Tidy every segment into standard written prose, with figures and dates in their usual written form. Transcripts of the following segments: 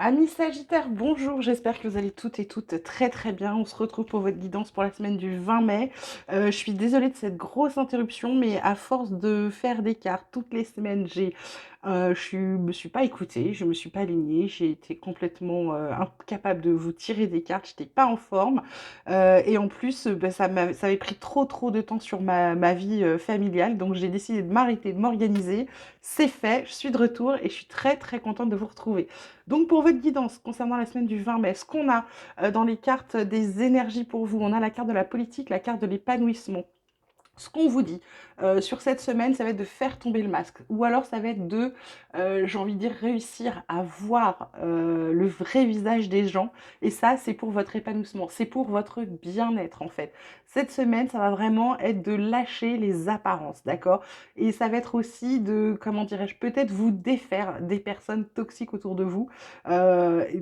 Amis Sagittaires, bonjour, j'espère que vous allez toutes et toutes très très bien. On se retrouve pour votre guidance pour la semaine du 20 mai. Je suis désolée de cette grosse interruption, mais à force de faire des cartes toutes les semaines, me suis pas écoutée, je me suis pas alignée, j'ai été complètement incapable de vous tirer des cartes, j'étais pas en forme. Et en plus, ça avait pris trop de temps sur ma vie familiale, donc j'ai décidé de m'arrêter, de m'organiser. C'est fait, je suis de retour et je suis très contente de vous retrouver. Donc pour votre guidance concernant la semaine du 20 mai, ce qu'on a dans les cartes des énergies pour vous, on a la carte de la politique, la carte de l'épanouissement. Ce qu'on vous dit sur cette semaine, ça va être de faire tomber le masque. Ou alors ça va être de, j'ai envie de dire, réussir à voir le vrai visage des gens. Et ça, c'est pour votre épanouissement, c'est pour votre bien-être en fait. Cette semaine, ça va vraiment être de lâcher les apparences, d'accord? Et ça va être aussi de, comment dirais-je, peut-être vous défaire des personnes toxiques autour de vous,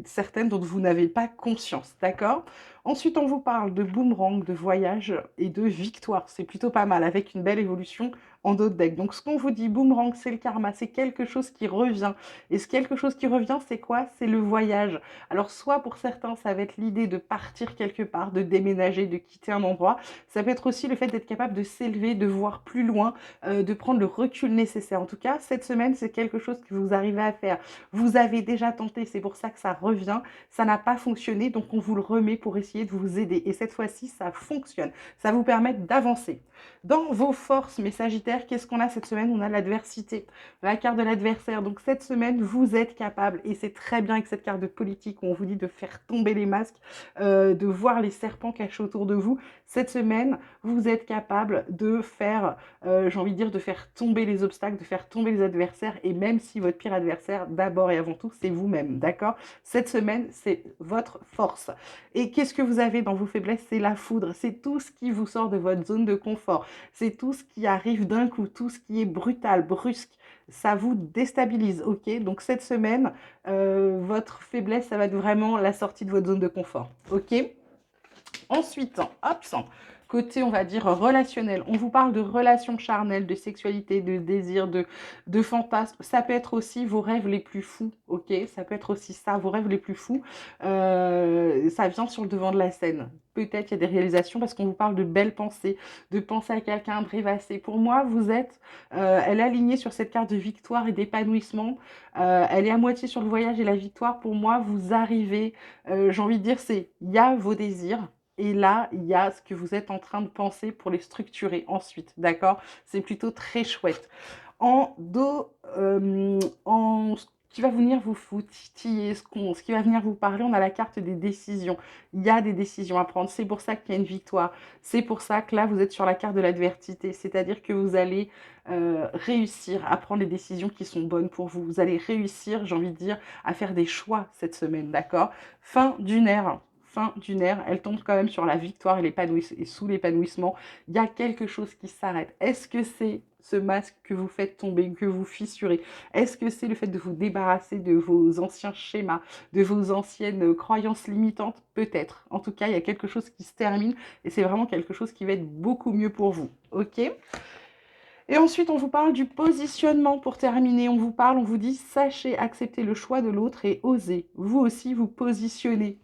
certaines dont vous n'avez pas conscience, d'accord? Ensuite, on vous parle de boomerang, de voyage et de victoire. C'est plutôt pas mal, avec une belle évolution en d'autres decks. Donc, ce qu'on vous dit, boomerang, c'est le karma, c'est quelque chose qui revient. Et ce quelque chose qui revient, c'est quoi? C'est le voyage. Alors, soit pour certains, ça va être l'idée de partir quelque part, de déménager, de quitter un endroit. Ça peut être aussi le fait d'être capable de s'élever, de voir plus loin, de prendre le recul nécessaire. En tout cas, cette semaine, c'est quelque chose que vous arrivez à faire. Vous avez déjà tenté, c'est pour ça que ça revient. Ça n'a pas fonctionné, donc on vous le remet pour essayer de vous aider. Et cette fois-ci, ça fonctionne. Ça vous permet d'avancer. Dans vos forces, mes Sagittaires, qu'est-ce qu'on a cette semaine? On a l'adversité, la carte de l'adversaire. Donc cette semaine, vous êtes capable, et c'est très bien avec cette carte de politique où on vous dit de faire tomber les masques, de voir les serpents cachés autour de vous. Cette semaine, vous êtes capable de faire, j'ai envie de dire, de faire tomber les obstacles, de faire tomber les adversaires, et même si votre pire adversaire, d'abord et avant tout, c'est vous-même, d'accord? Cette semaine, c'est votre force. Et qu'est-ce que vous avez dans vos faiblesses? C'est la foudre, c'est tout ce qui vous sort de votre zone de confort, c'est tout ce qui arrive d'un coup, tout ce qui est brutal, brusque, ça vous déstabilise, ok? Donc cette semaine, votre faiblesse, ça va être vraiment la sortie de votre zone de confort, ok? Ensuite, hop, côté, on va dire, relationnel, on vous parle de relations charnelles, de sexualité, de désir, de fantasmes. Ça peut être aussi vos rêves les plus fous, ok? Ça peut être aussi ça, vos rêves les plus fous. Ça vient sur le devant de la scène. Peut-être il y a des réalisations parce qu'on vous parle de belles pensées, de penser à quelqu'un, de rêvasser. Pour moi, vous êtes, elle est alignée sur cette carte de victoire et d'épanouissement. Elle est à moitié sur le voyage et la victoire. Pour moi, vous arrivez, j'ai envie de dire, il y a vos désirs. Et là, il y a ce que vous êtes en train de penser pour les structurer ensuite, d'accord? C'est plutôt très chouette. En ce qui va venir vous titiller, ce qui va venir vous parler, on a la carte des décisions. Il y a des décisions à prendre, c'est pour ça qu'il y a une victoire. C'est pour ça que là, vous êtes sur la carte de l'adversité, c'est-à-dire que vous allez réussir à prendre les décisions qui sont bonnes pour vous. Vous allez réussir, j'ai envie de dire, à faire des choix cette semaine, d'accord? Fin d'une ère, elle tombe quand même sur la victoire et sous l'épanouissement, il y a quelque chose qui s'arrête. Est-ce que c'est ce masque que vous faites tomber, que vous fissurez? Est-ce que c'est le fait de vous débarrasser de vos anciens schémas, de vos anciennes croyances limitantes? Peut-être. En tout cas, il y a quelque chose qui se termine et c'est vraiment quelque chose qui va être beaucoup mieux pour vous. Ok? Et ensuite, on vous parle du positionnement pour terminer. On vous dit, sachez accepter le choix de l'autre et osez. Vous aussi, vous positionner.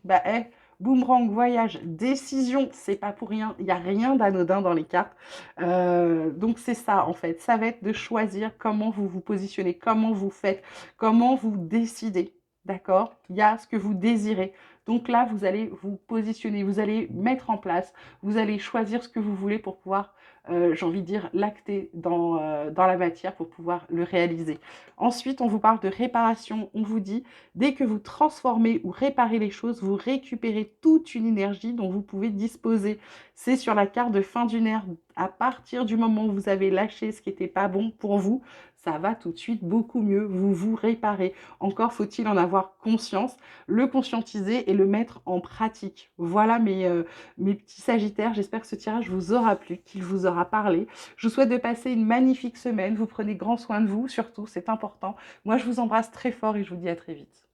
Boomerang, voyage, décision, c'est pas pour rien. Il n'y a rien d'anodin dans les cartes. Donc, c'est ça, en fait. Ça va être de choisir comment vous vous positionnez, comment vous faites, comment vous décidez. D'accord? Il y a ce que vous désirez. Donc là, vous allez vous positionner, vous allez mettre en place, vous allez choisir ce que vous voulez pour pouvoir j'ai envie de dire, l'acter dans la matière pour pouvoir le réaliser. Ensuite, on vous parle de réparation. On vous dit, dès que vous transformez ou réparez les choses, vous récupérez toute une énergie dont vous pouvez disposer. C'est sur la carte de fin d'une ère. À partir du moment où vous avez lâché ce qui n'était pas bon pour vous, ça va tout de suite beaucoup mieux. Vous vous réparez. Encore faut-il en avoir conscience, le conscientiser et le mettre en pratique. Voilà mes petits Sagittaires, j'espère que ce tirage vous aura plu, qu'il vous aura parlé. Je vous souhaite de passer une magnifique semaine. Vous prenez grand soin de vous, surtout, c'est important. Moi, je vous embrasse très fort et je vous dis à très vite.